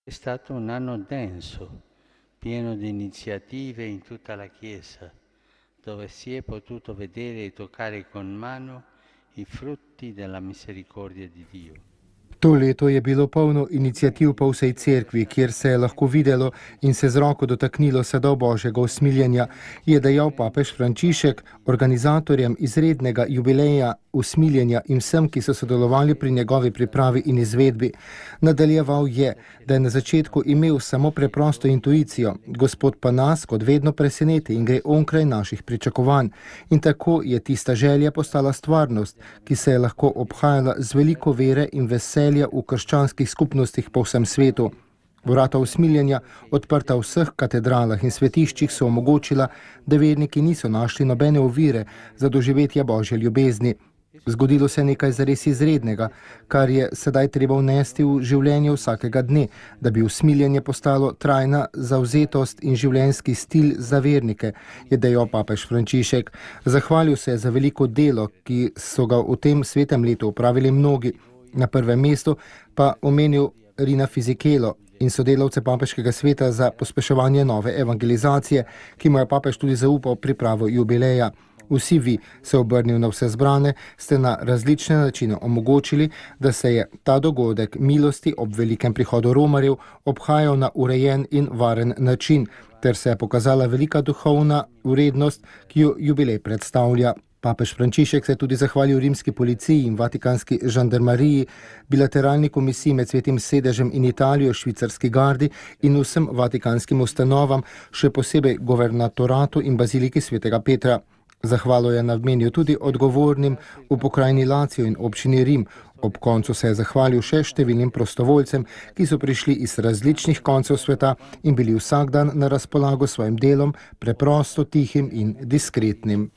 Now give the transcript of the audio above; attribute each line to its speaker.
Speaker 1: È stato un anno denso, pieno di iniziative in tutta la Chiesa, dove si è potuto vedere e toccare con mano i frutti della misericordia di Dio.
Speaker 2: To leto je bilo polno iniciativ po vsej cerkvi, kjer se je lahko videlo in se z roko dotaknilo sadov Božjega usmiljenja, je dejal papež Frančišek organizatorjem izrednega jubileja usmiljenja in vsem, ki so sodelovali pri njegovi pripravi in izvedbi. Nadaljeval je, da je na začetku imel samo preprosto intuicijo, Gospod pa nas kot vedno preseneti in gre onkraj naših pričakovanj. In tako je tista želja postala stvarnost, ki se je lahko obhajala z veliko vere in veselja v krščanskih skupnostih po vsem svetu. Vrata usmiljenja, odprta v vseh katedralah in svetiščih, so omogočila, da verniki niso našli nobene ovire za doživetje Božje ljubezni. Zgodilo se je nekaj zares izrednega, kar je sedaj treba vnesti v življenje vsakega dne, da bi usmiljenje postalo trajna zavzetost in življenjski stil za vernike, je dejal papež Frančišek. Zahvalil se je za veliko delo, ki so ga v tem svetem letu opravili mnogi. Na prvem mestu pa omenil Rina Fisichella in sodelavce papeškega sveta za pospeševanje nove evangelizacije, ki mu je papež tudi zaupal pripravo jubileja. Vsi vi, se obrnil na vse zbrane, ste na različne načine omogočili, da se je ta dogodek milosti ob velikem prihodu romarjev obhajal na urejen in varen način, ter se je pokazala velika duhovna vrednost, ki jo jubilej predstavlja. Papež Frančišek se je tudi zahvalil rimski policiji in vatikanski žandarmariji, bilateralni komisiji med Svetim sedežem in Italijo, švicarski gardi in vsem vatikanskim ustanovam, še posebej guvernatoratu in baziliki svetega Petra. Zahvalo je namenil tudi odgovornim v pokrajini Lazio in občini Rim. Ob koncu se je zahvalil še številnim prostovoljcem, ki so prišli iz različnih koncev sveta in bili vsak dan na razpolago svojim delom, preprosto, tihim in diskretnim.